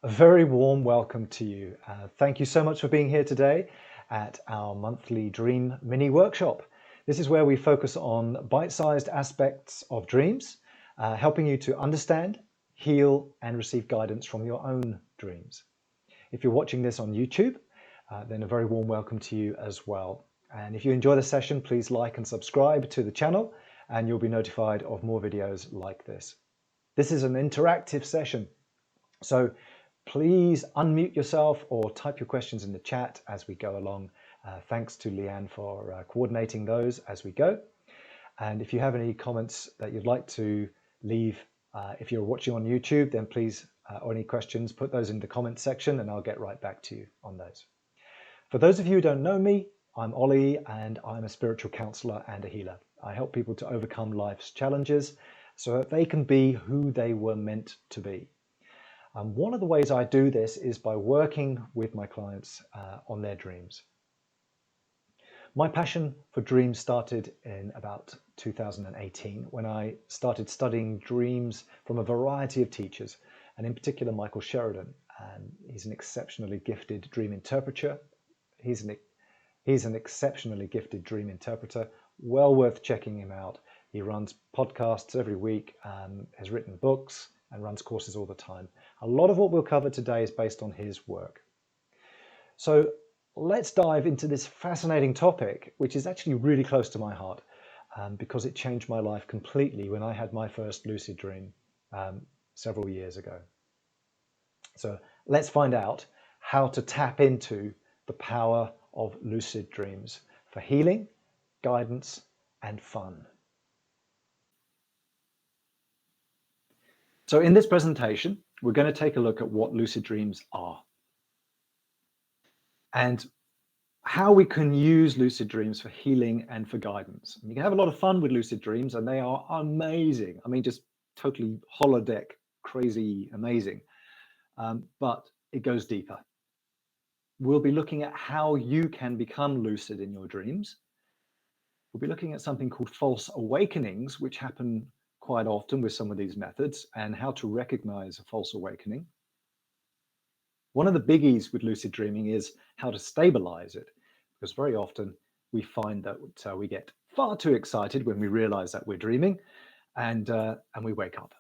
A very warm welcome to you. Thank you so much for being here today at our monthly dream mini workshop. This is where we focus on bite-sized aspects of dreams, helping you to understand, heal, and receive guidance from your own dreams. If you're watching this on YouTube, then a very warm welcome to you as well. And if you enjoy the session, please like and subscribe to the channel, and you'll be notified of more videos like this. This is an interactive session, so please unmute yourself or type your questions in the chat as we go along. Thanks to Leanne for coordinating those as we go. And if you have any comments that you'd like to leave, if you're watching on YouTube, then please, or any questions, put those in the comment section and I'll get right back to you on those. For those of you who don't know me, I'm Ollie and I'm a spiritual counselor and a healer. I help people to overcome life's challenges so that they can be who they were meant to be. One of the ways I do this is by working with my clients on their dreams. My passion for dreams started in about 2018 when I started studying dreams from a variety of teachers, and in particular Michael Sheridan. He's an exceptionally gifted dream interpreter. He's an exceptionally gifted dream interpreter, well worth checking him out. He runs podcasts every week, has written books, and runs courses all the time. A lot of what we'll cover today is based on his work. So let's dive into this fascinating topic, which is actually really close to my heart because it changed my life completely when I had my first lucid dream several years ago. So let's find out how to tap into the power of lucid dreams for healing, guidance, and fun. So in this presentation, we're going to take a look at what lucid dreams are and how we can use lucid dreams for healing and for guidance. And you can have a lot of fun with lucid dreams and they are amazing. I mean, just totally holodeck, crazy, amazing. But it goes deeper. We'll be looking at how you can become lucid in your dreams. We'll be looking at something called false awakenings, which happen quite often with some of these methods, and how to recognize a false awakening. One of the biggies with lucid dreaming is how to stabilize it, because very often we find that we get far too excited when we realize that we're dreaming, and we wake up.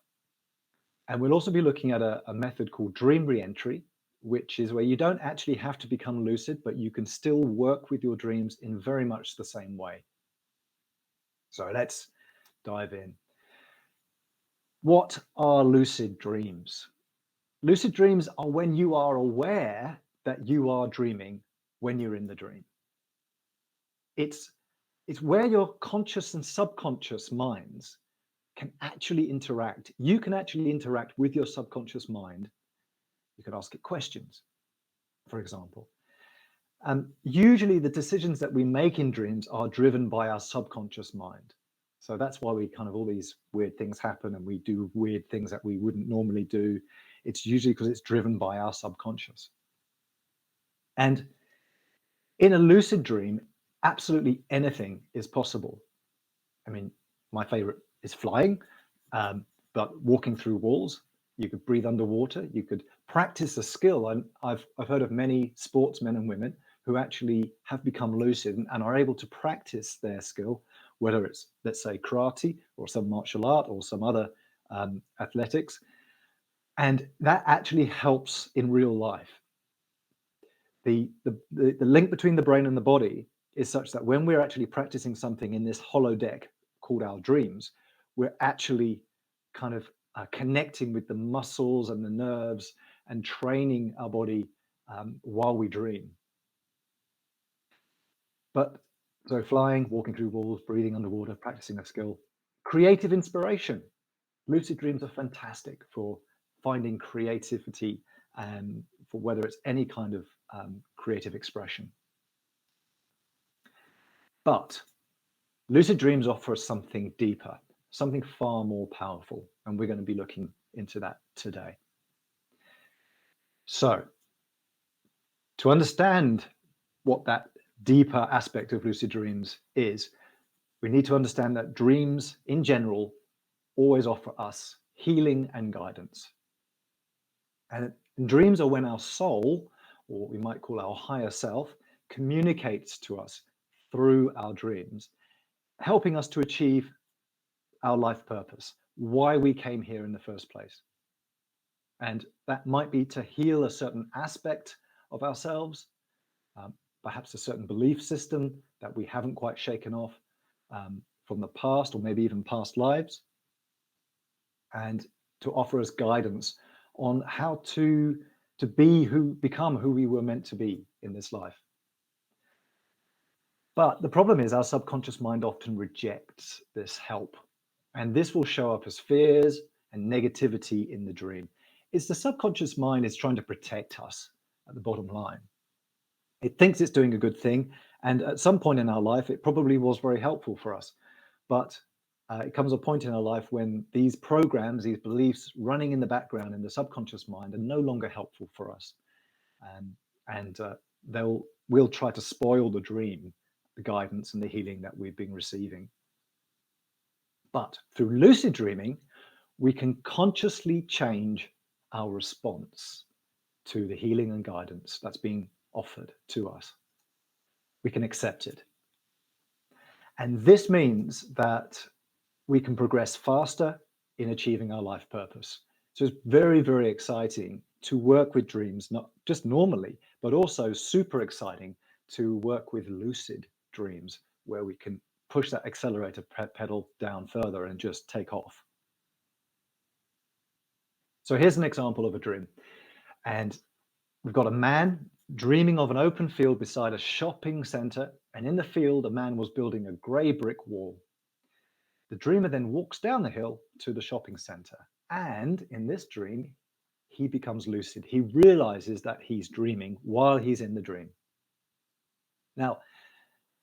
And we'll also be looking at a method called dream reentry, which is where you don't actually have to become lucid, but you can still work with your dreams in very much the same way. So let's dive in. What are lucid dreams? Lucid dreams are when you are aware that you are dreaming when you're in the dream. It's where your conscious and subconscious minds can actually interact. You can actually interact with your subconscious mind. You can ask it questions, for example. Usually the decisions that we make in dreams are driven by our subconscious mind. So that's why we kind of all these weird things happen and we do weird things that we wouldn't normally do. It's usually because it's driven by our subconscious. And in a lucid dream, absolutely anything is possible. I mean, my favorite is flying, but walking through walls, you could breathe underwater, you could practice a skill. And I've heard of many sportsmen and women who actually have become lucid and are able to practice their skill, whether it's, let's say, karate or some martial art or some other athletics. And that actually helps in real life. The link between the brain and the body is such that when we're actually practicing something in this holodeck called our dreams, we're actually kind of connecting with the muscles and the nerves and training our body while we dream. But so flying, walking through walls, breathing underwater, practicing a skill, creative inspiration. Lucid dreams are fantastic for finding creativity and for whether it's any kind of creative expression. But lucid dreams offer us something deeper, something far more powerful, and we're going to be looking into that today. So, to understand what that deeper aspect of lucid dreams is, we need to understand that dreams in general always offer us healing and guidance. And dreams are when our soul, or we might call our higher self, communicates to us through our dreams, helping us to achieve our life purpose, why we came here in the first place. And that might be to heal a certain aspect of ourselves, perhaps a certain belief system that we haven't quite shaken off from the past, or maybe even past lives, and to offer us guidance on how to become who we were meant to be in this life. But the problem is our subconscious mind often rejects this help, and this will show up as fears and negativity in the dream. It's the subconscious mind is trying to protect us at the bottom line. It thinks it's doing a good thing, and at some point in our life, it probably was very helpful for us. But it comes a point in our life when these programs, these beliefs running in the background in the subconscious mind are no longer helpful for us. And we'll try to spoil the dream, the guidance and the healing that we've been receiving. But through lucid dreaming, we can consciously change our response to the healing and guidance that's being offered to us. We can accept it. And this means that we can progress faster in achieving our life purpose. So it's very, very exciting to work with dreams, not just normally, but also super exciting to work with lucid dreams, where we can push that accelerator pedal down further and just take off. So here's an example of a dream. And we've got a man dreaming of an open field beside a shopping center. And in the field, a man was building a gray brick wall. The dreamer then walks down the hill to the shopping center. And in this dream, he becomes lucid. He realizes that he's dreaming while he's in the dream. Now,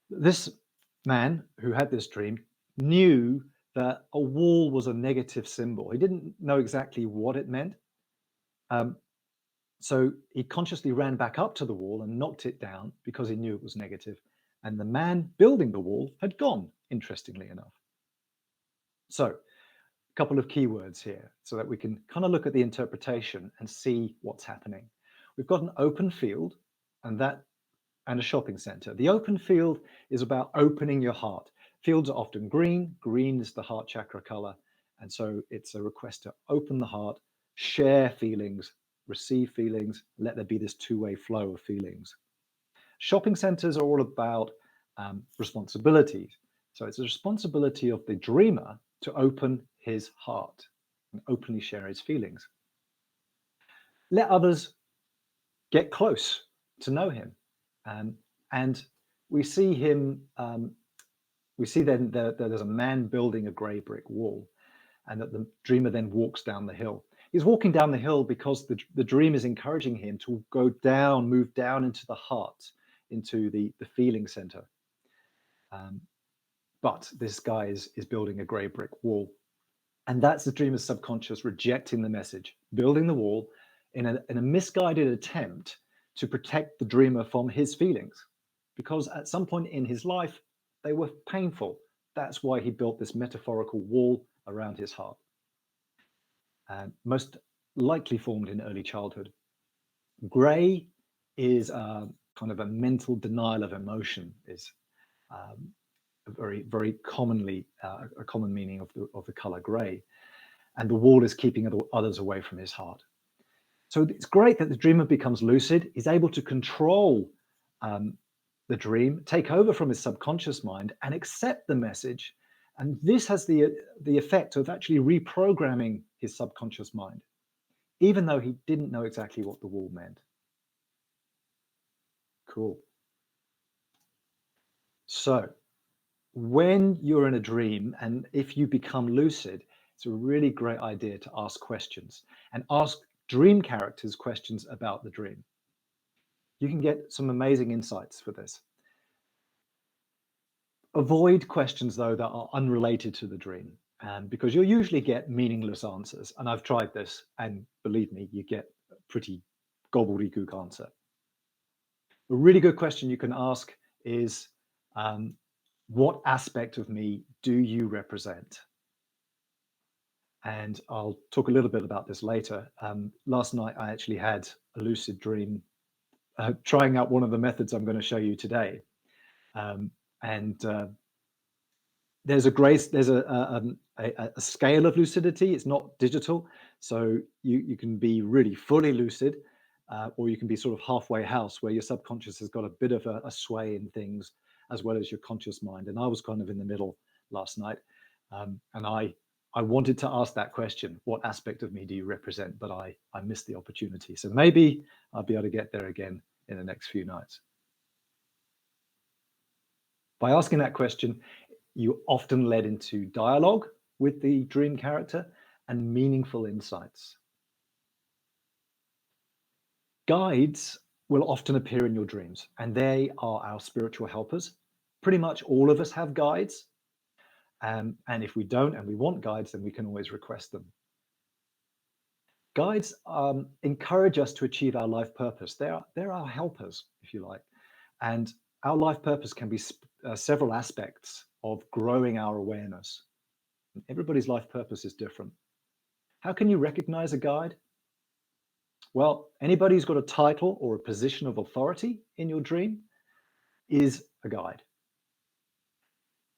this man who had this dream knew that a wall was a negative symbol. He didn't know exactly what it meant. So he consciously ran back up to the wall and knocked it down because he knew it was negative. And the man building the wall had gone, interestingly enough. So a couple of keywords here so that we can kind of look at the interpretation and see what's happening. We've got an open field and a shopping center. The open field is about opening your heart. Fields are often green. Green is the heart chakra color. And so it's a request to open the heart, share feelings, receive feelings, let there be this two-way flow of feelings. Shopping centers are all about responsibilities. So it's a responsibility of the dreamer to open his heart and openly share his feelings. Let others get close to know him. And we see him, we see then that there's a man building a gray brick wall, and that the dreamer then walks down the hill. He's walking down the hill because the dream is encouraging him to go down, move down into the heart, into the feeling center. But this guy is building a gray brick wall. And that's the dreamer's subconscious rejecting the message, building the wall in a misguided attempt to protect the dreamer from his feelings. Because at some point in his life, they were painful. That's why he built this metaphorical wall around his heart. Most likely formed in early childhood. Gray is kind of a mental denial of emotion, is very, very commonly a common meaning of the color gray. And the wall is keeping others away from his heart. So it's great that the dreamer becomes lucid. He's able to control the dream, take over from his subconscious mind and accept the message. And this has the effect of actually reprogramming his subconscious mind, even though he didn't know exactly what the wall meant. Cool. So when you're in a dream, and if you become lucid, it's a really great idea to ask questions and ask dream characters questions about the dream. You can get some amazing insights for this. Avoid questions, though, that are unrelated to the dream, because you'll usually get meaningless answers. And I've tried this, and believe me, you get a pretty gobbledygook answer. A really good question you can ask is, what aspect of me do you represent? And I'll talk a little bit about this later. Last night, I actually had a lucid dream, trying out one of the methods I'm going to show you today. And there's a scale of lucidity. It's not digital, so you can be really fully lucid, or you can be sort of halfway house, where your subconscious has got a bit of a sway in things, as well as your conscious mind. And I was kind of in the middle last night, and I wanted to ask that question: what aspect of me do you represent? But I missed the opportunity. So maybe I'll be able to get there again in the next few nights. By asking that question, you often led into dialogue with the dream character and meaningful insights. Guides will often appear in your dreams, and they are our spiritual helpers. Pretty much all of us have guides. And if we don't and we want guides, then we can always request them. Guides encourage us to achieve our life purpose. They're our helpers, if you like. And our life purpose can be several aspects of growing our awareness. Everybody's life purpose is different. How can you recognize a guide? Well, anybody who's got a title or a position of authority in your dream is a guide.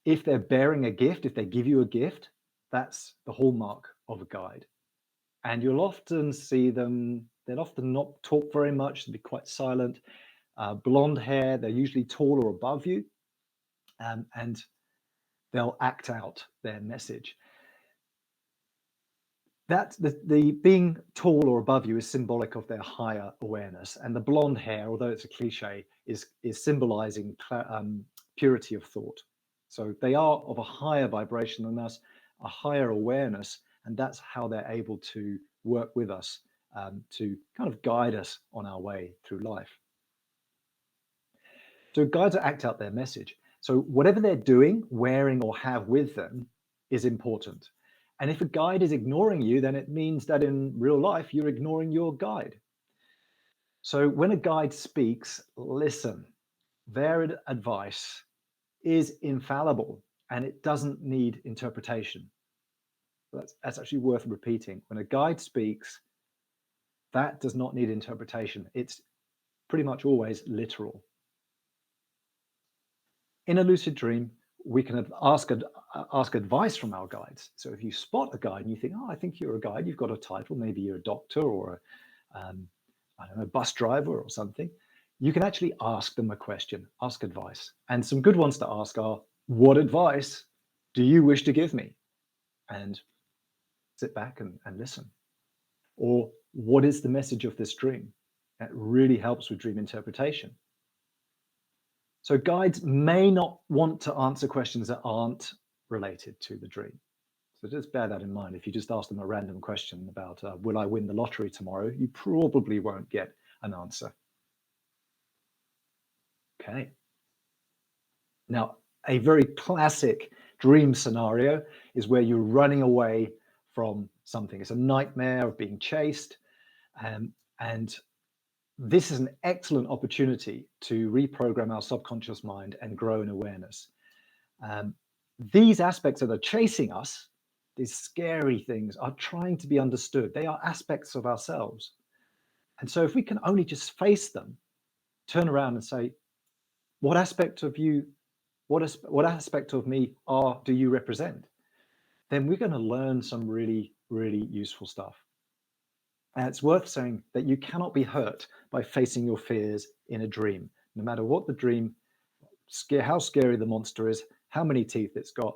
If they're bearing a gift, if they give you a gift, that's the hallmark of a guide. And you'll often see them, they'll often not talk very much, they'll be quite silent. Blonde hair, they're usually tall or above you, and they'll act out their message. That the being tall or above you is symbolic of their higher awareness, and the blonde hair, although it's a cliche, is symbolizing purity of thought. So they are of a higher vibration than us, a higher awareness, and that's how they're able to work with us to kind of guide us on our way through life. So guides act out their message. So whatever they're doing, wearing, or have with them is important. And if a guide is ignoring you, then it means that in real life, you're ignoring your guide. So when a guide speaks, listen. Their advice is infallible and it doesn't need interpretation. That's actually worth repeating. When a guide speaks, that does not need interpretation. It's pretty much always literal. In a lucid dream, we can ask advice from our guides. So if you spot a guide and you think, oh, I think you're a guide, you've got a title, maybe you're a doctor or I don't know, bus driver or something, you can actually ask them a question, ask advice. And some good ones to ask are, what advice do you wish to give me? And sit back and listen. Or what is the message of this dream? That really helps with dream interpretation. So guides may not want to answer questions that aren't related to the dream. So just bear that in mind. If you just ask them a random question about, will I win the lottery tomorrow? You probably won't get an answer. Okay. Now, a very classic dream scenario is where you're running away from something. It's a nightmare of being chased. And this is an excellent opportunity to reprogram our subconscious mind and grow in awareness. These aspects that are chasing us, these scary things, are trying to be understood. They are aspects of ourselves. And so if we can only just face them, turn around and say, what aspect of you, what aspect of me do you represent? Then we're going to learn some really, really useful stuff. And it's worth saying that you cannot be hurt by facing your fears in a dream, no matter what the dream, how scary the monster is, how many teeth it's got.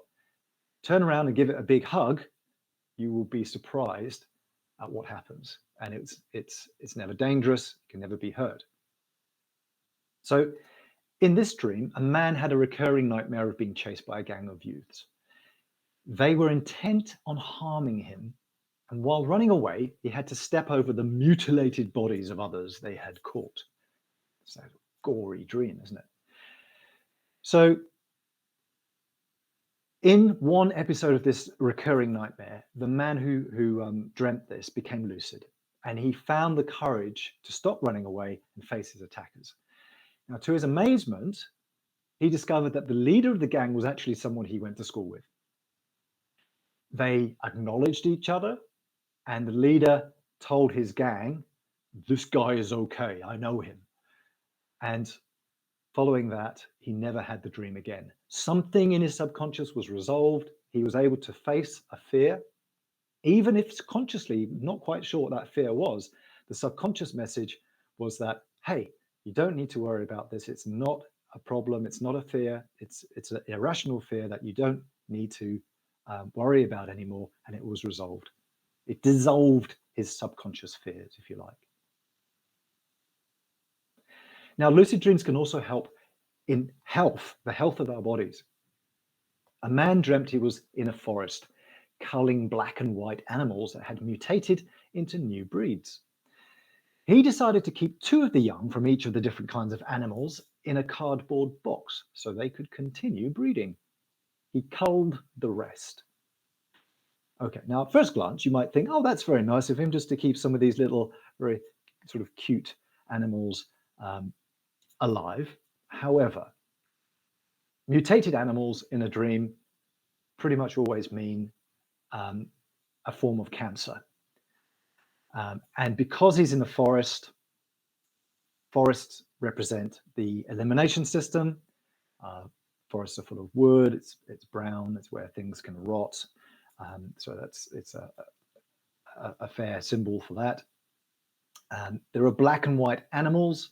Turn around and give it a big hug. You will be surprised at what happens. And it's never dangerous. It can never be hurt. So in this dream, a man had a recurring nightmare of being chased by a gang of youths. They were intent on harming him. And while running away, he had to step over the mutilated bodies of others they had caught. It's a gory dream, isn't it? So in one episode of this recurring nightmare, the man who dreamt this became lucid, and he found the courage to stop running away and face his attackers. Now, to his amazement, he discovered that the leader of the gang was actually someone he went to school with. They acknowledged each other, and the leader told his gang, "This guy is okay, I know him." And following that, he never had the dream again. Something in his subconscious was resolved. He was able to face a fear, even if consciously not quite sure what that fear was. The subconscious message was that, hey, you don't need to worry about this. It's not a problem. It's not a fear. It's an irrational fear that you don't need to worry about anymore. And it was resolved. It dissolved his subconscious fears, if you like. Now, lucid dreams can also help in health, the health of our bodies. A man dreamt he was in a forest, culling black and white animals that had mutated into new breeds. He decided to keep 2 of the young from each of the different kinds of animals in a cardboard box so they could continue breeding. He culled the rest. Okay, now at first glance, you might think, oh, that's very nice of him just to keep some of these little, very sort of cute animals alive. However, mutated animals in a dream pretty much always mean a form of cancer. And because he's in the forest, forests represent the elimination system. Forests are full of wood. It's brown. It's where things can rot. So it's a fair symbol for that. There are black and white animals.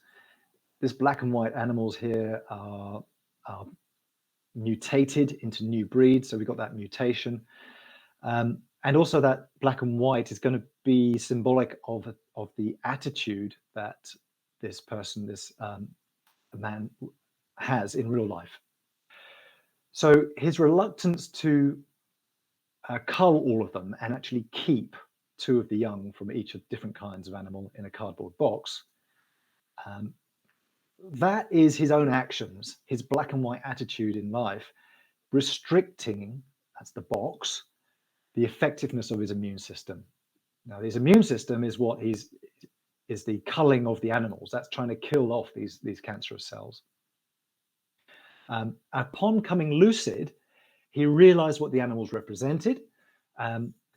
This black and white animals here are mutated into new breeds. So we've got that mutation. And also that black and white is going to be symbolic of the attitude that this person, this man has in real life. So his reluctance to cull all of them and actually keep 2 of the young from each of different kinds of animal in a cardboard box, that is his own actions, his black and white attitude in life, restricting, that's the box, the effectiveness of his immune system. Now, his immune system is what is the culling of the animals. That's trying to kill off these cancerous cells. Upon coming lucid, he realized what the animals represented.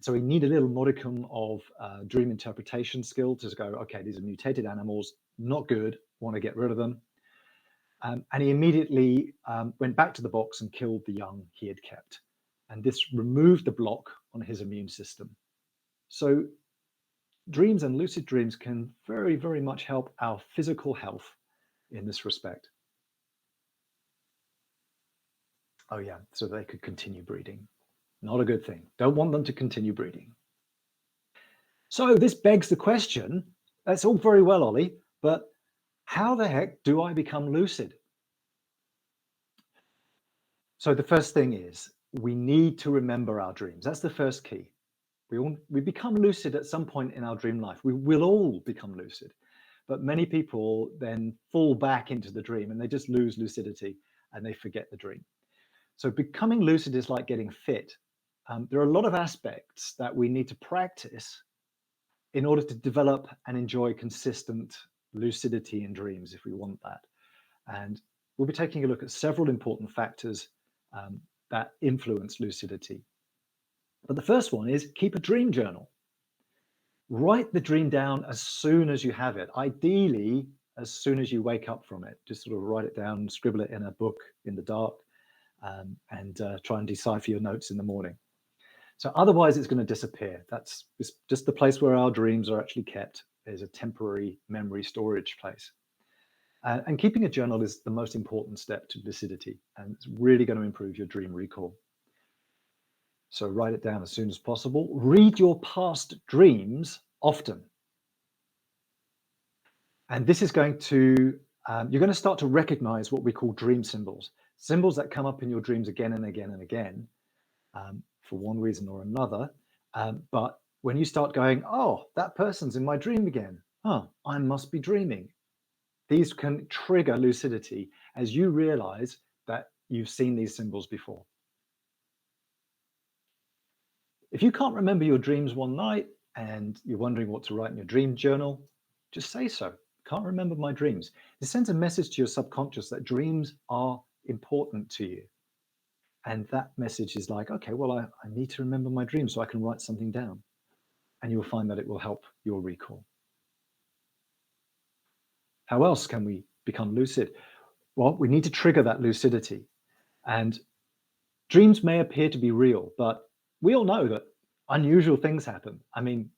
So he needed a little modicum of dream interpretation skill to go, okay, these are mutated animals, not good, want to get rid of them. And he immediately went back to the box and killed the young he had kept. And this removed the block on his immune system. So dreams and lucid dreams can very, very much help our physical health in this respect. Oh yeah, so they could continue breeding. Not a good thing. Don't want them to continue breeding. So this begs the question, that's all very well, Ollie, but how the heck do I become lucid? So the first thing is we need to remember our dreams. That's the first key. We become lucid at some point in our dream life. We will all become lucid, but many people then fall back into the dream and they just lose lucidity and they forget the dream. So becoming lucid is like getting fit. There are a lot of aspects that we need to practice in order to develop and enjoy consistent lucidity in dreams if we want that. And we'll be taking a look at several important factors that influence lucidity. But the first one is keep a dream journal. Write the dream down as soon as you have it, ideally as soon as you wake up from it. Just sort of write it down, scribble it in a book in the dark, and try and decipher your notes in the morning. So otherwise it's going to disappear. That's just the place where our dreams are actually kept, is a temporary memory storage place. And keeping a journal is the most important step to lucidity, and it's really going to improve your dream recall. So write it down as soon as possible. Read your past dreams often. And this is going to, you're going to start to recognize what we call dream symbols, symbols that come up in your dreams again and again and again, for one reason or another. But when you start going, oh, that person's in my dream again. Oh, I must be dreaming. These can trigger lucidity as you realize that you've seen these symbols before. If you can't remember your dreams one night and you're wondering what to write in your dream journal, just say so. Can't remember my dreams. It sends a message to your subconscious that dreams are important to you. And that message is like, okay, well, I need to remember my dream so I can write something down. And you'll find that it will help your recall. How else can we become lucid? Well, we need to trigger that lucidity. And dreams may appear to be real, but we all know that unusual things happen. I mean,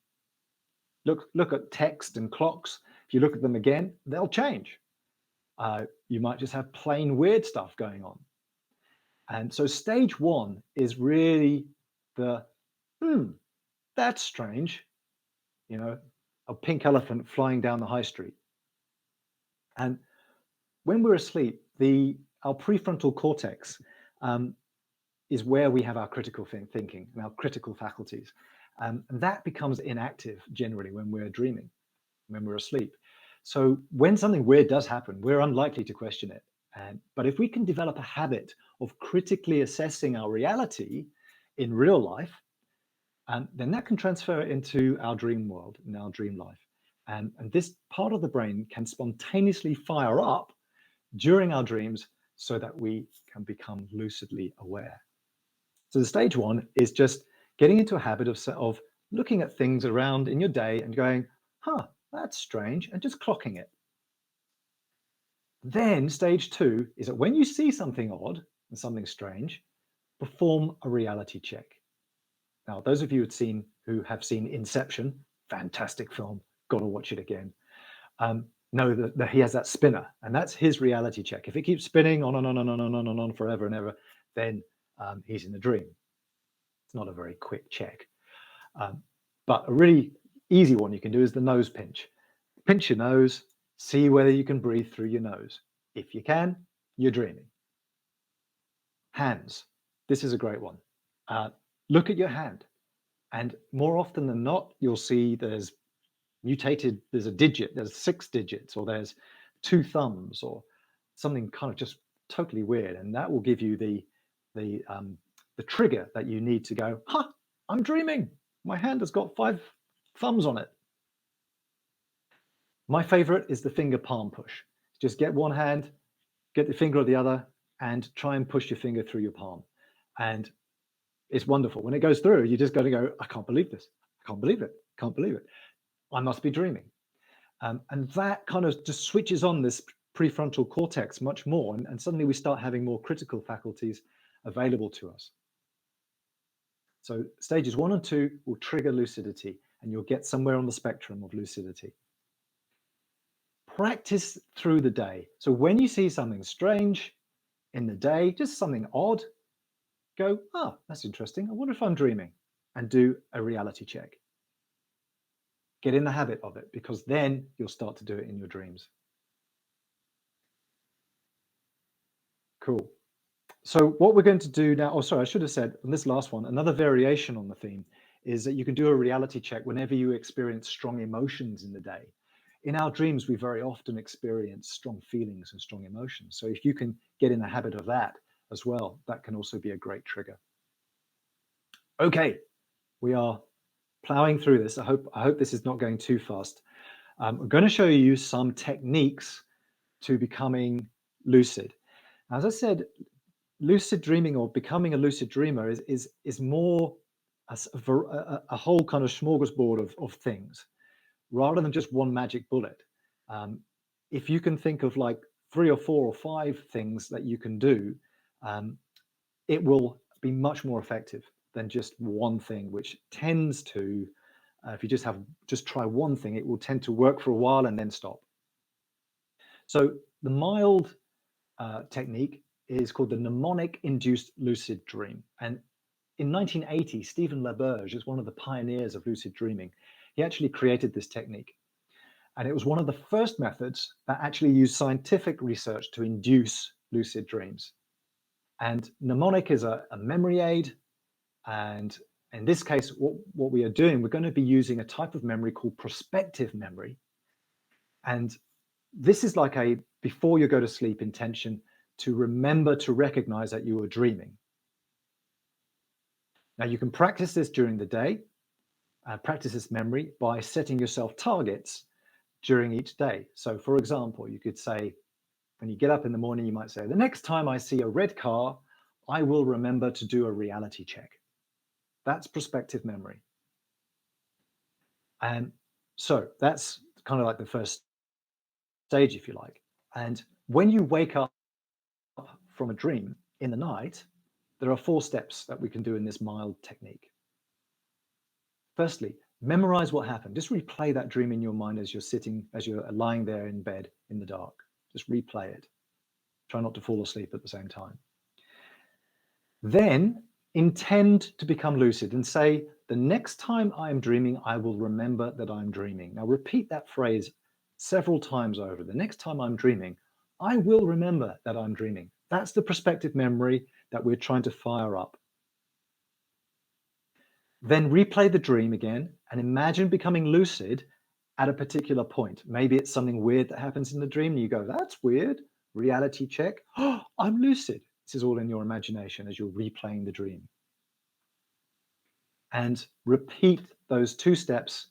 look at text and clocks. If you look at them again, they'll change. You might just have plain weird stuff going on. And so stage one is really the, that's strange, a pink elephant flying down the high street. And when we're asleep, our prefrontal cortex is where we have our critical thinking and our critical faculties. And that becomes inactive generally when we're dreaming, when we're asleep. So when something weird does happen, we're unlikely to question it. But if we can develop a habit of critically assessing our reality in real life, then that can transfer into our dream world, in our dream life. And this part of the brain can spontaneously fire up during our dreams so that we can become lucidly aware. So the stage one is just getting into a habit of looking at things around in your day and going, that's strange, and just clocking it. Then stage two is that when you see something odd and something strange, perform a reality check. Now, those of you who have seen Inception, fantastic film, got to watch it again, know that he has that spinner, and that's his reality check. If it keeps spinning on and on and on and on and on forever and ever, then he's in a dream. It's not a very quick check. But a really easy one you can do is the nose pinch. Pinch your nose, see whether you can breathe through your nose. If you can, you're dreaming. Hands. This is a great one. Look at your hand. And more often than not, you'll see there's a digit, there's 6 digits, or there's 2 thumbs, or something kind of just totally weird. And that will give you the trigger that you need to go, I'm dreaming. My hand has got 5 thumbs on it. My favorite is the finger palm push. Just get one hand, get the finger of the other, and try and push your finger through your palm. And it's wonderful. When it goes through, you just got to go, I can't believe this. I can't believe it. Can't believe it. I must be dreaming. And that kind of just switches on this prefrontal cortex much more. And suddenly we start having more critical faculties available to us. So stages 1 and 2 will trigger lucidity, and you'll get somewhere on the spectrum of lucidity. Practice through the day. So when you see something strange in the day, just something odd, go, that's interesting. I wonder if I'm dreaming, and do a reality check. Get in the habit of it, because then you'll start to do it in your dreams. Cool. So what we're going to do now, I should have said on this last one, another variation on the theme is that you can do a reality check whenever you experience strong emotions in the day. In our dreams, we very often experience strong feelings and strong emotions. So if you can get in the habit of that as well, that can also be a great trigger. Okay, we are plowing through this. I hope this is not going too fast. I'm going to show you some techniques to becoming lucid. As I said, lucid dreaming, or becoming a lucid dreamer, is more a whole kind of smorgasbord of things, rather than just one magic bullet. If you can think of like 3 or 4 or 5 things that you can do, it will be much more effective than just one thing, which tends to, if you just try one thing, it will tend to work for a while and then stop. So the mild technique is called the mnemonic-induced lucid dream. And in 1980, Stephen LaBerge is one of the pioneers of lucid dreaming. He actually created this technique. And it was one of the first methods that actually used scientific research to induce lucid dreams. And mnemonic is a memory aid. And in this case, what we are doing, we're going to be using a type of memory called prospective memory. And this is like a before you go to sleep intention to remember to recognize that you were dreaming. Now you can practice this during the day, practice this memory by setting yourself targets during each day. So for example, you could say, when you get up in the morning, you might say, the next time I see a red car, I will remember to do a reality check. That's prospective memory. And so that's kind of like the first stage, if you like. And when you wake up from a dream in the night, there are 4 steps that we can do in this mild technique. Firstly, memorize what happened. Just replay that dream in your mind as you're lying there in bed in the dark. Just replay it. Try not to fall asleep at the same time. Then intend to become lucid and say, the next time I am dreaming, I will remember that I'm dreaming. Now repeat that phrase several times over. The next time I'm dreaming, I will remember that I'm dreaming. That's the prospective memory that we're trying to fire up. Then replay the dream again and imagine becoming lucid at a particular point. Maybe it's something weird that happens in the dream and you go, that's weird. Reality check. Oh, I'm lucid. This is all in your imagination as you're replaying the dream. And repeat those 2 steps,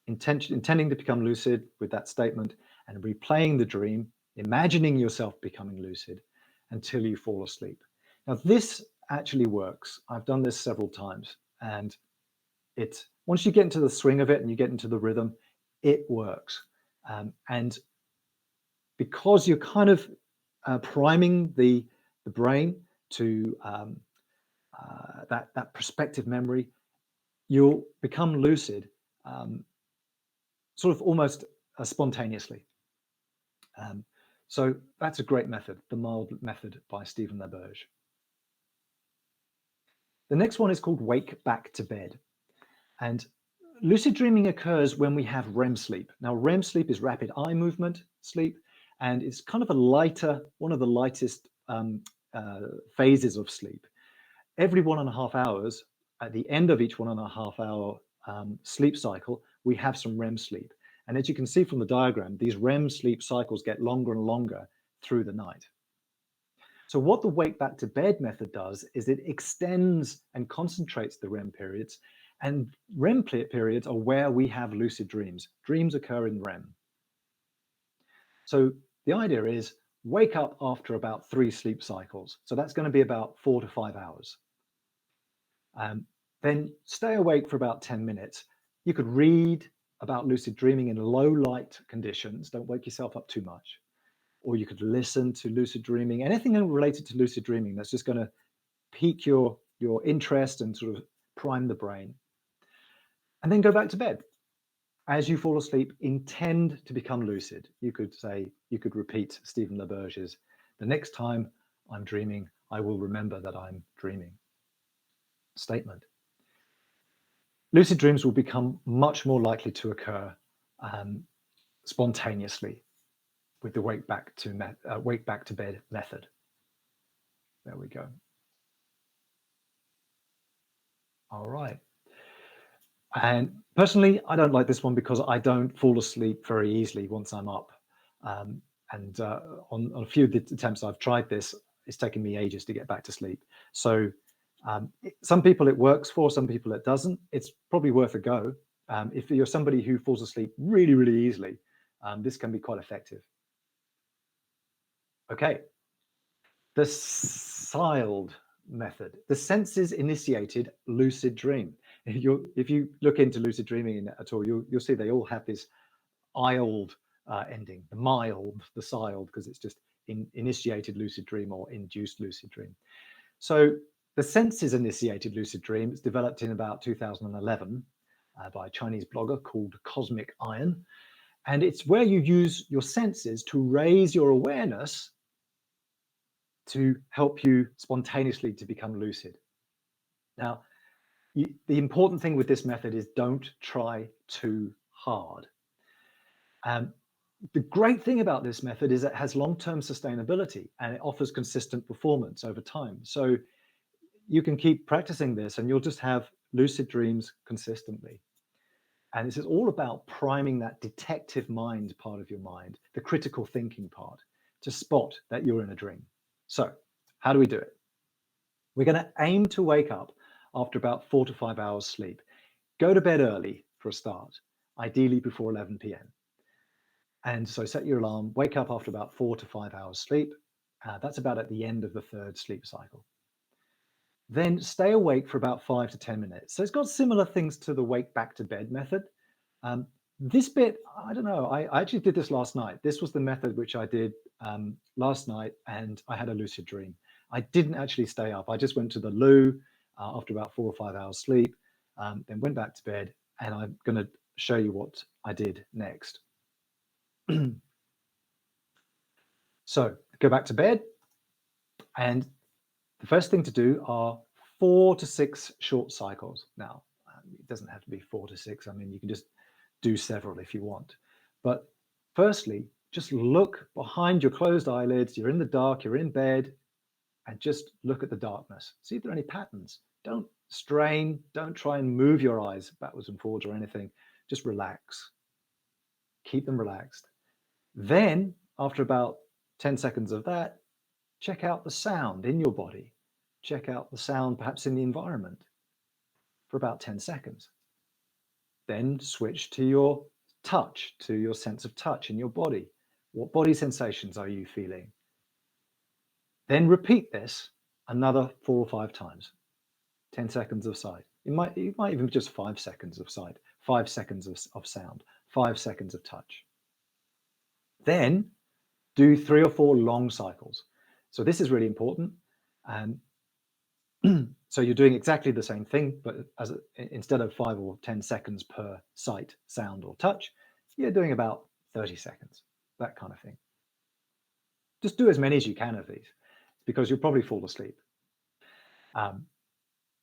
intending to become lucid with that statement and replaying the dream, imagining yourself becoming lucid until you fall asleep. Now, this actually works. I've done this several times, and once you get into the swing of it and you get into the rhythm, it works. And because you're kind of priming the brain to that prospective memory, you'll become lucid sort of almost spontaneously. So that's a great method, the mild method by Stephen LaBerge. The next one is called wake back to bed. And lucid dreaming occurs when we have REM sleep. Now, REM sleep is rapid eye movement sleep, and it's kind of one of the lightest phases of sleep. Every 1.5 hours, at the end of each 1.5 hour sleep cycle, we have some REM sleep. And as you can see from the diagram, these REM sleep cycles get longer and longer through the night. So what the wake back to bed method does is it extends and concentrates the REM periods, and REM periods are where we have lucid dreams. Dreams occur in REM. So the idea is wake up after about 3 sleep cycles. So that's going to be about 4 to 5 hours. Then stay awake for about 10 minutes. You could read about lucid dreaming in low light conditions. Don't wake yourself up too much. Or you could listen to lucid dreaming, anything related to lucid dreaming that's just going to pique your interest and sort of prime the brain. And then go back to bed. As you fall asleep, intend to become lucid. You could repeat Stephen LaBerge's, the next time I'm dreaming, I will remember that I'm dreaming statement. Lucid dreams will become much more likely to occur spontaneously with the wake back to bed method. There we go. All right. And personally, I don't like this one because I don't fall asleep very easily once I'm up. On a few of the attempts I've tried this, it's taken me ages to get back to sleep. So some people it works for, some people it doesn't. It's probably worth a go. If you're somebody who falls asleep really, really easily, this can be quite effective. Okay, the SILD method, the senses initiated lucid dream. If you look into lucid dreaming at all, you'll see they all have this ILD ending, the mild, the SILD, because it's just initiated lucid dream or induced lucid dream. So the senses initiated lucid dream is developed in about 2011 by a Chinese blogger called Cosmic Iron. And it's where you use your senses to raise your awareness to help you spontaneously to become lucid. Now, the important thing with this method is don't try too hard. The great thing about this method is it has long-term sustainability and it offers consistent performance over time. So you can keep practicing this and you'll just have lucid dreams consistently. And this is all about priming that detective mind part of your mind, the critical thinking part, to spot that you're in a dream. So how do we do it? We're going to aim to wake up after about 4 to 5 hours sleep. Go to bed early for a start, ideally before 11 p.m. And so set your alarm, wake up after about 4 to 5 hours sleep. That's about at the end of the 3rd sleep cycle. Then stay awake for about 5 to 10 minutes. So it's got similar things to the wake back to bed method. Um, this bit, I don't know, I actually did this last night. This was the method which I did last night, and I had a lucid dream. I didn't actually stay up. I just went to the loo after about 4 or 5 hours sleep, then went back to bed, and I'm going to show you what I did next. So go back to bed, and the first thing to do are 4 to 6 short cycles. Now, it doesn't have to be 4 to 6. I mean, you can just do several if you want. But firstly, just look behind your closed eyelids. You're in the dark, you're in bed, and just look at the darkness. See if there are any patterns. Don't strain, don't try and move your eyes backwards and forwards or anything. Just relax. Keep them relaxed. Then, after about 10 seconds of that, check out the sound in your body. Check out the sound perhaps in the environment for about 10 seconds. Then switch to your touch, to your sense of touch in your body. What body sensations are you feeling? Then repeat this another 4 or 5 times. 10 seconds of sight. It might even be just 5 seconds of sight, 5 seconds of sound, 5 seconds of touch. Then do 3 or 4 long cycles. So this is really important. So you're doing exactly the same thing, but instead of 5 or 10 seconds per sight, sound, or touch, you're doing about 30 seconds, that kind of thing. Just do as many as you can of these, because you'll probably fall asleep.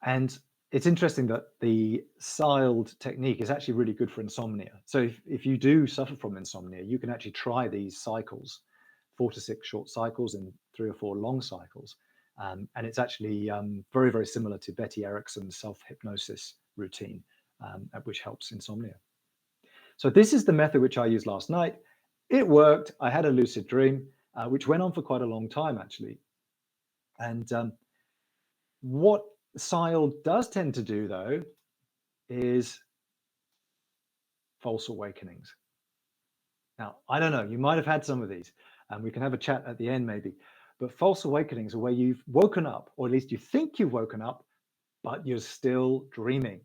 And it's interesting that the SILD technique is actually really good for insomnia. So if you do suffer from insomnia, you can actually try these cycles, 4 to 6 short cycles and 3 or 4 long cycles. And it's actually very, very similar to Betty Erickson's self-hypnosis routine, which helps insomnia. So this is the method which I used last night. It worked. I had a lucid dream, which went on for quite a long time, actually. And what SILD does tend to do, though, is false awakenings. Now, I don't know, you might have had some of these, and we can have a chat at the end maybe, but false awakenings are where you've woken up, or at least you think you've woken up, but you're still dreaming.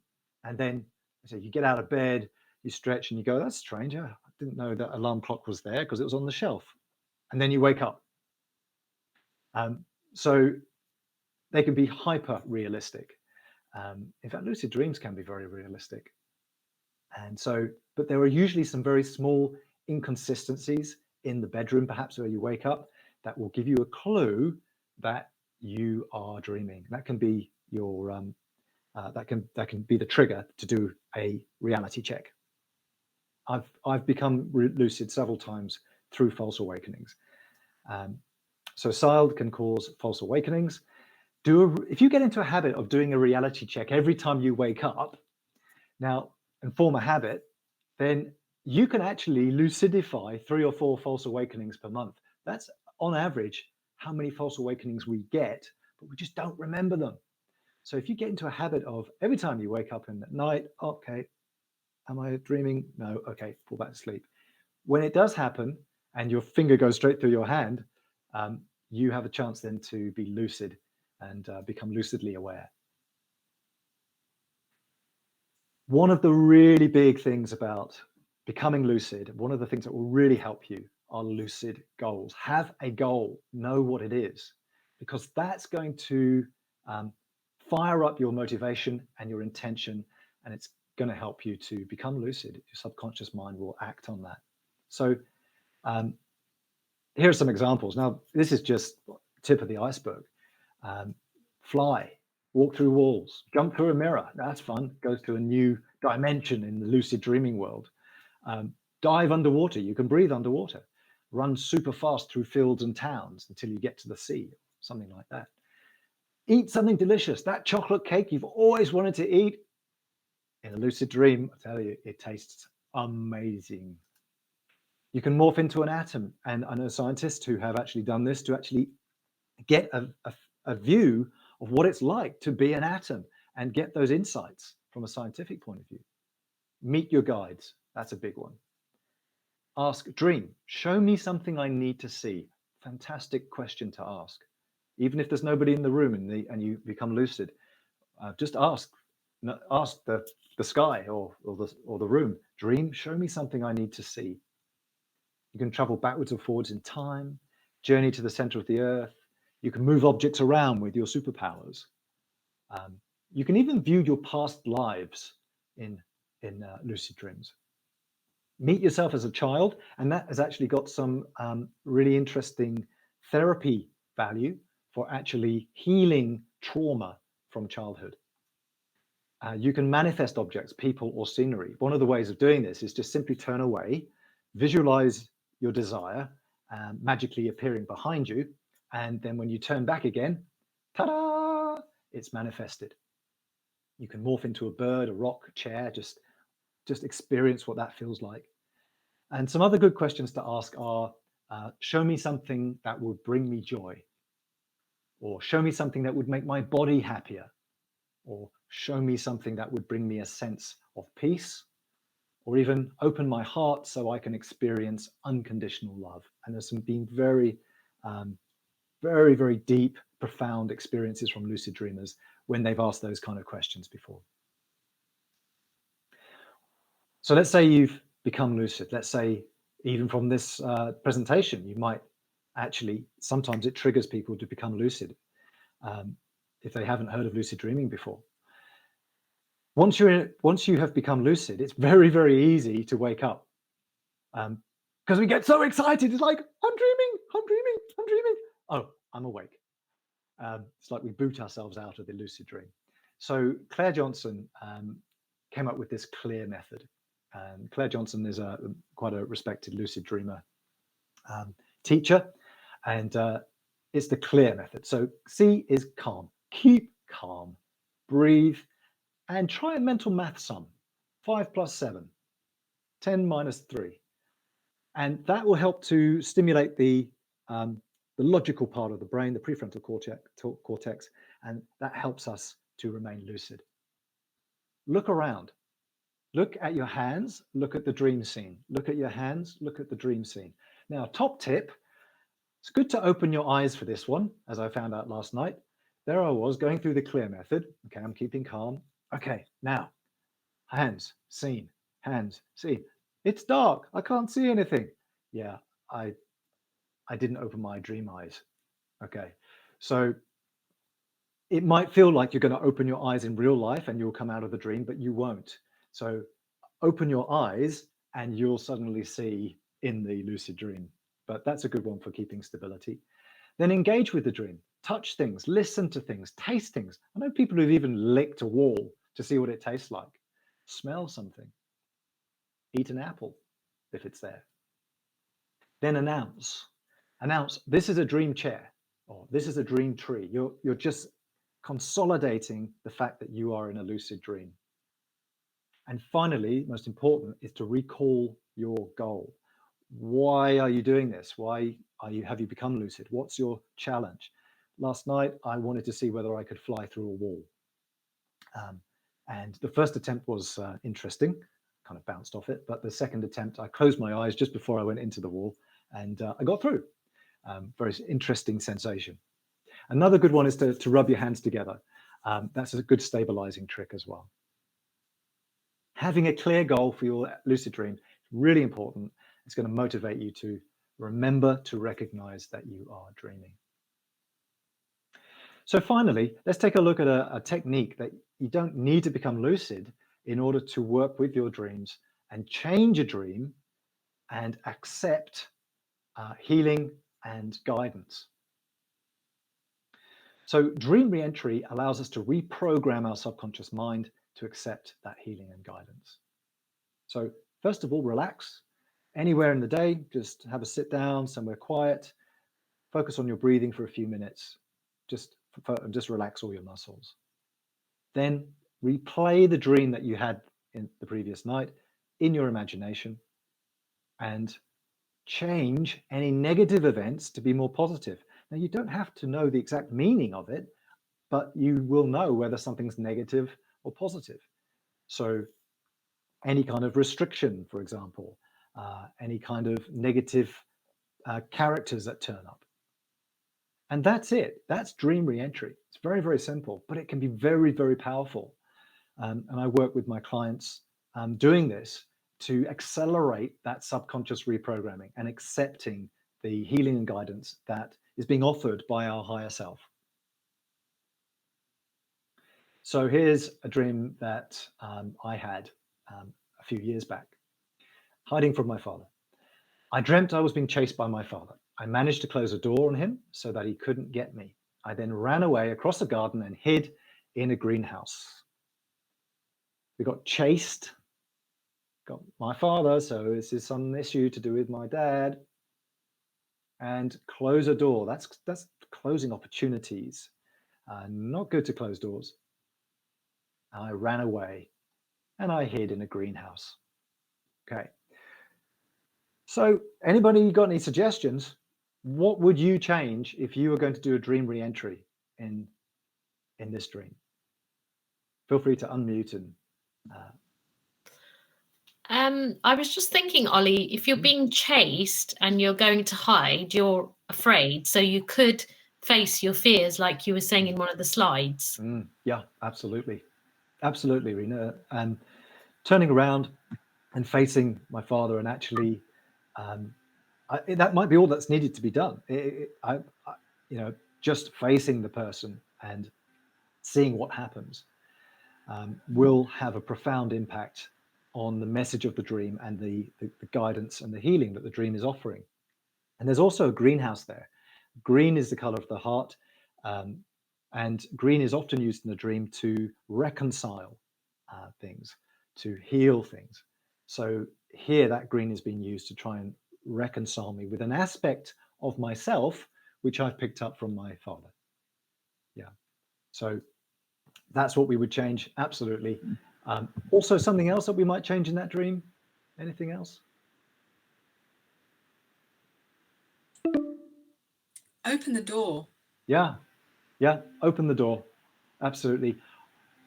And then so you get out of bed, you stretch, and you go, that's strange. I didn't know that alarm clock was there because it was on the shelf. And then you wake up. So they can be hyper realistic. In fact, lucid dreams can be very realistic. And so, but there are usually some very small inconsistencies in the bedroom, perhaps where you wake up, that will give you a clue that you are dreaming. That can be your that can be the trigger to do a reality check. I've become lucid several times through false awakenings. So SILD can cause false awakenings. If you get into a habit of doing a reality check every time you wake up, now, and form a habit, then you can actually lucidify 3 or 4 false awakenings per month. That's on average how many false awakenings we get, but we just don't remember them. So if you get into a habit of every time you wake up in the night, okay, am I dreaming? No, okay, fall back to sleep. When it does happen and your finger goes straight through your hand, you have a chance then to be lucid and become lucidly aware. One of the really big things about becoming lucid, one of the things that will really help you are lucid goals. Have a goal, know what it is, because that's going to fire up your motivation and your intention, and it's going to help you to become lucid. Your subconscious mind will act on that. So here are some examples. Now, this is just tip of the iceberg. Fly, walk through walls, jump through a mirror. That's fun. Goes to a new dimension in the lucid dreaming world. Dive underwater. You can breathe underwater. Run super fast through fields and towns until you get to the sea, something like that. Eat something delicious. That chocolate cake you've always wanted to eat. In a lucid dream, I tell you, it tastes amazing. You can morph into an atom. And I know scientists who have actually done this to actually get a view of what it's like to be an atom and get those insights from a scientific point of view. Meet your guides. That's a big one. Dream, show me something I need to see. Fantastic question to ask. even if there's nobody in the room and you become lucid, just ask the sky or the room, dream, show me something I need to see. You can travel backwards or forwards in time, journey to the center of the earth. You can move objects around with your superpowers. You can even view your past lives in lucid dreams. Meet yourself as a child, and that has actually got some really interesting therapy value for actually healing trauma from childhood. You can manifest objects, people, or scenery. One of the ways of doing this is just simply turn away, visualize your desire magically appearing behind you, and then when you turn back again, ta-da, it's manifested. You can morph into a bird, a rock, a chair, just experience what that feels like. And some other good questions to ask are, show me something that would bring me joy, or show me something that would make my body happier, or show me something that would bring me a sense of peace, or even open my heart so I can experience unconditional love. And there's some been very, very, very deep, profound experiences from lucid dreamers when they've asked those kind of questions before. So let's say you've become lucid. Let's say even from this presentation, you might actually, sometimes it triggers people to become lucid if they haven't heard of lucid dreaming before. Once you have become lucid, it's very, very easy to wake up because we get so excited. It's like, I'm dreaming. Oh, I'm awake. It's like we boot ourselves out of the lucid dream. So Claire Johnson came up with this CLEAR method. Claire Johnson is quite a respected lucid dreamer teacher, and it's the CLEAR method. So C is calm. Keep calm, breathe, and try a mental math sum. 5 plus 7, 10 minus 3. And that will help to stimulate the logical part of the brain, the prefrontal cortex, and that helps us to remain lucid. Look around. Look at your hands, look at the dream scene. Look at your hands, look at the dream scene. Now, top tip, it's good to open your eyes for this one, as I found out last night. There I was going through the CLEAR method. Okay, I'm keeping calm. Okay, now, hands, seen, hands, seen. It's dark, I can't see anything. Yeah, I didn't open my dream eyes. Okay, so it might feel like you're going to open your eyes in real life and you'll come out of the dream, but you won't. So open your eyes and you'll suddenly see in the lucid dream. But that's a good one for keeping stability. Then engage with the dream, touch things, listen to things, taste things. I know people who've even licked a wall to see what it tastes like. Smell something, eat an apple if it's there. Then announce, this is a dream chair, or this is a dream tree. You're just consolidating the fact that you are in a lucid dream. And finally, most important, is to recall your goal. Why are you doing this? Have you become lucid? What's your challenge? Last night, I wanted to see whether I could fly through a wall. And the first attempt was interesting, kind of bounced off it. But the second attempt, I closed my eyes just before I went into the wall and I got through. Very interesting sensation. Another good one is to rub your hands together. That's a good stabilizing trick as well. Having a clear goal for your lucid dream is really important. It's going to motivate you to remember to recognize that you are dreaming. So finally, let's take a look at a technique that you don't need to become lucid in order to work with your dreams and change a dream and accept healing and guidance. So dream reentry allows us to reprogram our subconscious mind to accept that healing and guidance. So first of all, relax. Anywhere in the day, just have a sit down somewhere quiet. Focus on your breathing for a few minutes. Just relax all your muscles. Then replay the dream that you had in the previous night in your imagination and change any negative events to be more positive. Now, you don't have to know the exact meaning of it, but you will know whether something's negative or positive. So any kind of restriction, for example, any kind of negative characters that turn up. And that's it. That's dream reentry. It's very, very simple, but it can be very, very powerful. And I work with my clients doing this to accelerate that subconscious reprogramming and accepting the healing and guidance that is being offered by our higher self. So here's a dream that I had a few years back, hiding from my father. I dreamt I was being chased by my father. I managed to close a door on him so that he couldn't get me. I then ran away across the garden and hid in a greenhouse. We got chased, got my father, so this is some issue to do with my dad. And close a door. That's closing opportunities. Not good to close doors. I ran away and I hid in a greenhouse. Okay. So anybody got any suggestions? What would you change if you were going to do a dream re-entry in this dream? Feel free to unmute and I was just thinking, Ollie, if you're being chased and you're going to hide, you're afraid. So you could face your fears, like you were saying in one of the slides. Yeah, absolutely. Absolutely, Rena. And turning around and facing my father, and actually, that might be all that's needed to be done. Just facing the person and seeing what happens will have a profound impact on the message of the dream and the guidance and the healing that the dream is offering. And there's also a greenhouse there. Green is the color of the heart, and green is often used in the dream to reconcile things, to heal things. So here that green is being used to try and reconcile me with an aspect of myself which I've picked up from my father. Yeah. So that's what we would change. Absolutely. Also, something else that we might change in that dream. Anything else? Open the door. Yeah. Open the door. Absolutely.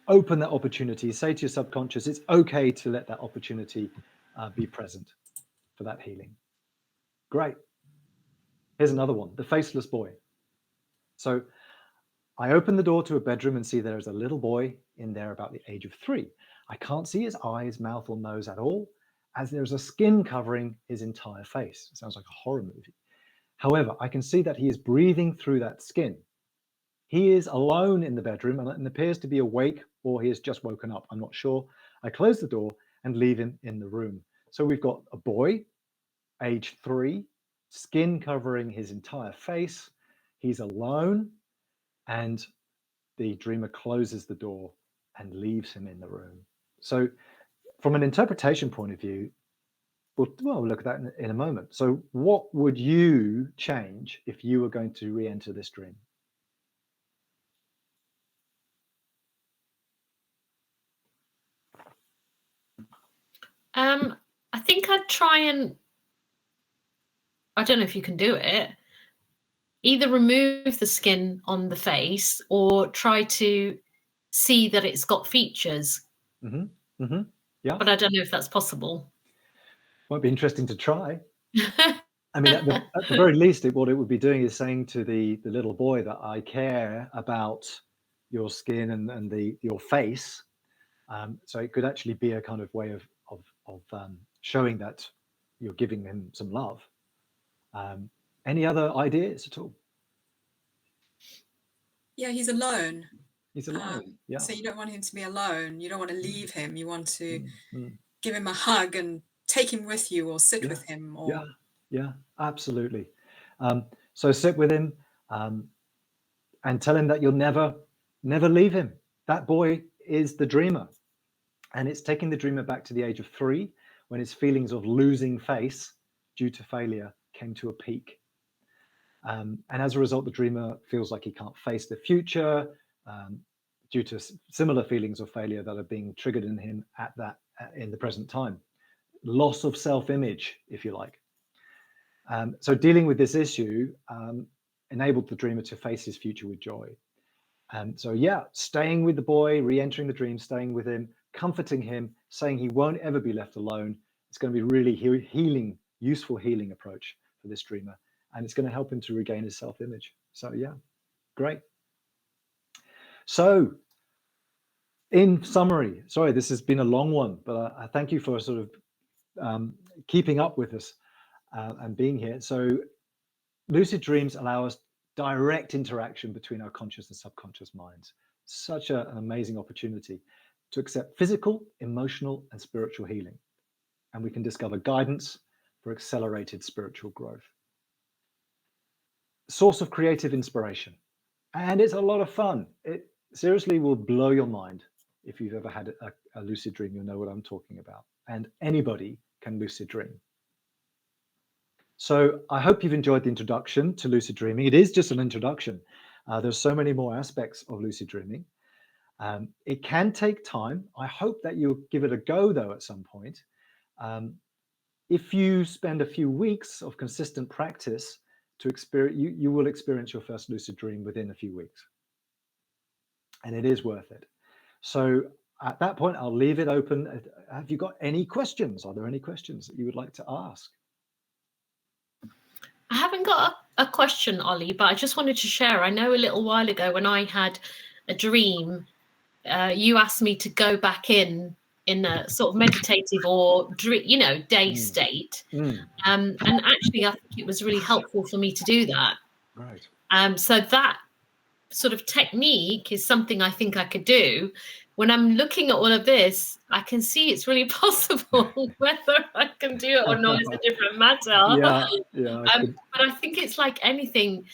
Open that opportunity. Say to your subconscious, it's okay to let that opportunity be present for that healing. Great. Here's another one, the faceless boy. So I open the door to a bedroom and see there is a little boy in there about the age of 3. I can't see his eyes, mouth, or nose at all, as there's a skin covering his entire face. It sounds like a horror movie. However, I can see that he is breathing through that skin. He is alone in the bedroom and appears to be awake, or he has just woken up. I'm not sure. I close the door and leave him in the room. So we've got a boy, age 3, skin covering his entire face. He's alone, and the dreamer closes the door and leaves him in the room. So from an interpretation point of view, we'll look at that in a moment. So what would you change if you were going to re-enter this dream? I think I'd try and, I don't know if you can do it, either remove the skin on the face or try to see that it's got features. Yeah. But I don't know if that's possible. Might be interesting to try. I mean, at the very least, what it would be doing is saying to the little boy that I care about your skin and your face. So it could actually be a kind of way of showing that you're giving him some love. Any other ideas at all? Yeah, he's alone. He's alone. Yeah. So you don't want him to be alone. You don't want to leave him. You want to give him a hug and take him with you, or sit with him. Or yeah, absolutely. So sit with him and tell him that you'll never leave him. That boy is the dreamer, and it's taking the dreamer back to the age of 3, when his feelings of losing face due to failure came to a peak. And as a result, the dreamer feels like he can't face the future due to similar feelings of failure that are being triggered in him in the present time. Loss of self-image, if you like. So dealing with this issue enabled the dreamer to face his future with joy. So yeah, staying with the boy, re-entering the dream, staying with him, comforting him, saying he won't ever be left alone. It's going to be really healing, useful healing approach for this dreamer. and it's going to help him to regain his self-image. So yeah, great. So in summary, sorry, this has been a long one, but I thank you for sort of keeping up with us and being here. So lucid dreams allow us direct interaction between our conscious and subconscious minds. Such an amazing opportunity to accept physical, emotional, and spiritual healing. And we can discover guidance for accelerated spiritual growth. Source of creative inspiration. And it's a lot of fun. It seriously will blow your mind. If you've ever had a lucid dream, you'll know what I'm talking about. And anybody can lucid dream. So I hope you've enjoyed the introduction to lucid dreaming. It is just an introduction. There's so many more aspects of lucid dreaming. It can take time. I hope that you'll give it a go, though, at some point. If you spend a few weeks of consistent practice to experience, you will experience your first lucid dream within a few weeks. And it is worth it. So at that point, I'll leave it open. Have you got any questions? Are there any questions that you would like to ask? I haven't got a question, Ollie, but I just wanted to share. I know a little while ago when I had a dream, you asked me to go back in a sort of meditative or, day state. And actually, I think it was really helpful for me to do that. Right. So that sort of technique is something I think I could do. When I'm looking at all of this, I can see it's really possible. Whether I can do it or not is a different matter. But I think it's like anything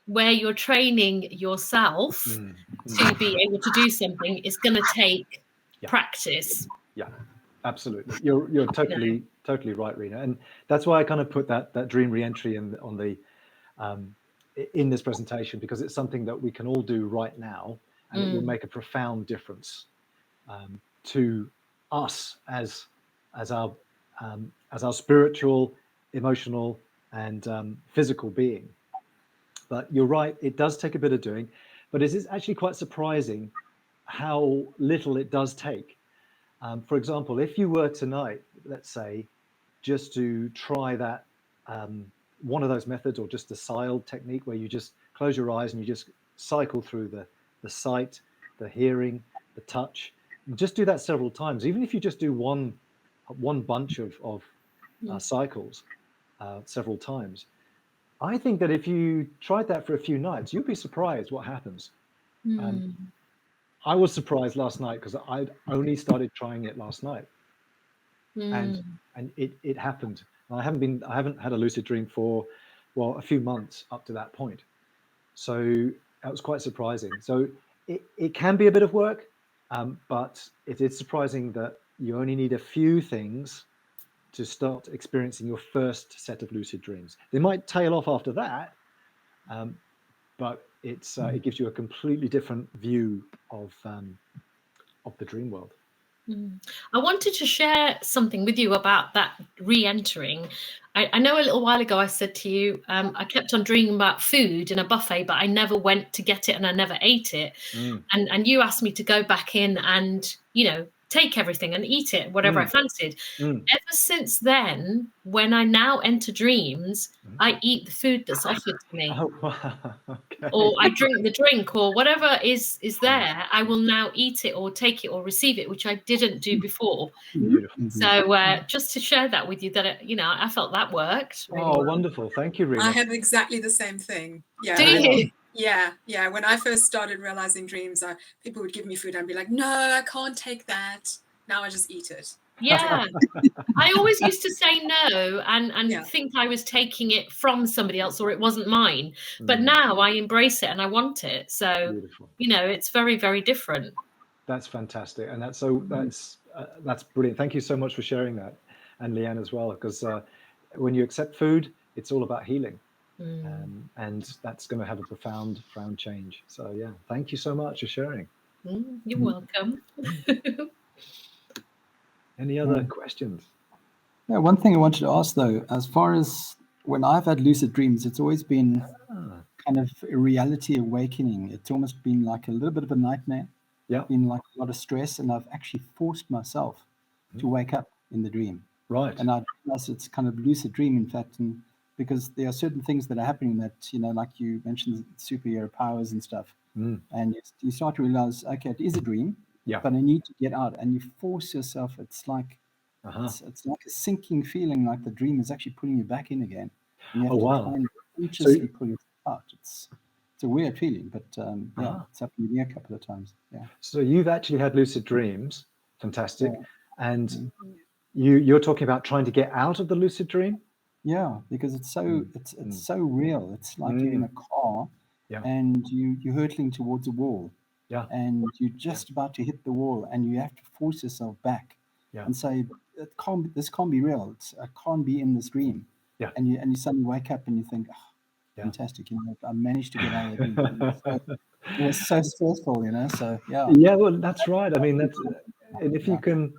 where you're training yourself to be able to do something. It's going to take practice. Yeah, absolutely. You're totally right, Rena. And that's why I kind of put that dream re-entry in this presentation, because it's something that we can all do right now, and it will make a profound difference to us as our spiritual, emotional, and physical being. But you're right, it does take a bit of doing, but it is actually quite surprising how little it does take. For example, if you were tonight, let's say, just to try that one of those methods, or just the SILE technique, where you just close your eyes and you just cycle through the sight, the hearing, the touch, and just do that several times. Even if you just do one bunch of cycles several times, I think that if you tried that for a few nights, you'd be surprised what happens. I was surprised last night because I'd only started trying it last night, and it happened. I haven't had a lucid dream for, well, a few months up to that point. So that was quite surprising. So it can be a bit of work, but it is surprising that you only need a few things to start experiencing your first set of lucid dreams. They might tail off after that, but it gives you a completely different view of the dream world. I wanted to share something with you about that re-entering. I know a little while ago I said to you, I kept on dreaming about food in a buffet, but I never went to get it and I never ate it. And you asked me to go back in and, take everything and eat it, whatever I fancied. Ever since then, when I now enter dreams, I eat the food that's offered to me. Oh, wow. Okay. Or I drink the drink, or whatever is there, I will now eat it or take it or receive it, which I didn't do before. Beautiful. So just to share that with you, that I felt that worked. Really well. Wonderful! Thank you, Rena. I had exactly the same thing. Yeah. Do you? Yeah. When I first started realizing dreams, people would give me food and I'd be like, no, I can't take that. Now I just eat it. Yeah. I always used to say no and think I was taking it from somebody else or it wasn't mine. But now I embrace it and I want it. So, Beautiful. It's very, very different. That's fantastic. And that's brilliant. Thank you so much for sharing that. And Leanne as well, because when you accept food, it's all about healing. And that's going to have a profound change. So yeah, thank you so much for sharing. You're welcome. Any other questions? Yeah, one thing I wanted to ask though, as far as when I've had lucid dreams, it's always been kind of a reality awakening. It's almost been like a little bit of a nightmare. Yeah. Been like a lot of stress, and I've actually forced myself to wake up in the dream. Right. And I realize it's kind of lucid dream, in fact, and because there are certain things that are happening that, you know, like you mentioned, superhero powers and stuff. And you start to realize, okay, it is a dream, but I need to get out, and you force yourself. It's like it's like a sinking feeling, like the dream is actually pulling you back in again, and you have to try and consciously pull yourself out. It's a weird feeling, but yeah, it's happened to me a couple of times. Yeah. So you've actually had lucid dreams. Fantastic. And you're talking about trying to get out of the lucid dream? Yeah, because it's so it's so real. It's like you're in a car and you're hurtling towards a wall. And you're just about to hit the wall, and you have to force yourself back and say, this can't be real. I can't be in this dream. And you suddenly wake up and you think, oh, fantastic, you know, I managed to get out of the dream. It was so stressful, you know. So yeah, well, that's right. I mean, that's and if you can.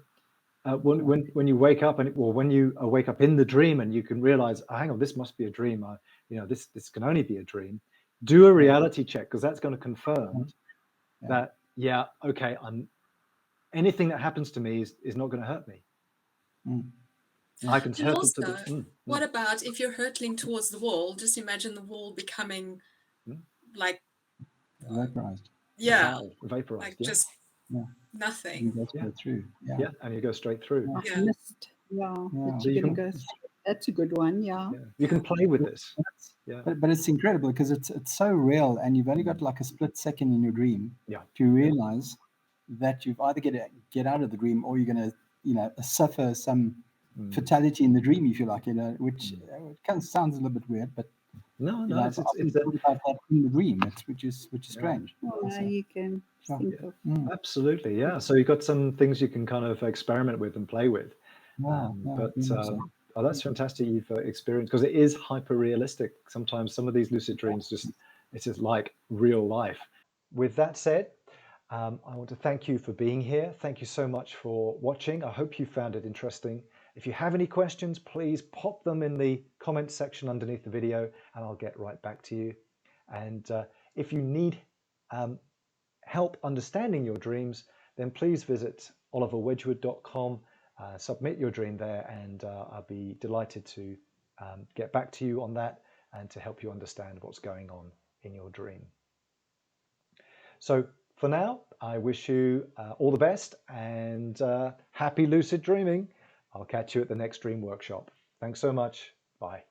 When you wake up when you wake up in the dream and you can realize, oh, hang on, this must be a dream. You know, this can only be a dream. Do a reality check, because that's going to confirm that okay, anything that happens to me is not going to hurt me. I can hurt also, what about if you're hurtling towards the wall? Just imagine the wall becoming like vaporized. Vaporized. Like just nothing. You go straight through. And you go straight through. Mist. That you're going to go straight. That's a good one. You can play with this. But it's incredible because it's so real, and you've only got like a split second in your dream to realize that you've either get out of the dream, or you're going to, you know, suffer some fatality in the dream, if you like, you know, which kind of sounds a little bit weird, but no, it's about that in the dream, which is strange. You can think of. Absolutely, so you've got some things you can kind of experiment with and play with. That's fantastic you've experienced, because it is hyper realistic. Sometimes some of these lucid dreams it's just like real life. With that said, I want to thank you for being here. Thank you so much for watching. I hope you found it interesting. If you have any questions, please pop them in the comment section underneath the video, and I'll get right back to you. And if you need help understanding your dreams, then please visit oliverwedgwood.com, submit your dream there, and I'll be delighted to get back to you on that and to help you understand what's going on in your dream. So for now, I wish you all the best and happy lucid dreaming. I'll catch you at the next dream workshop. Thanks so much. Bye.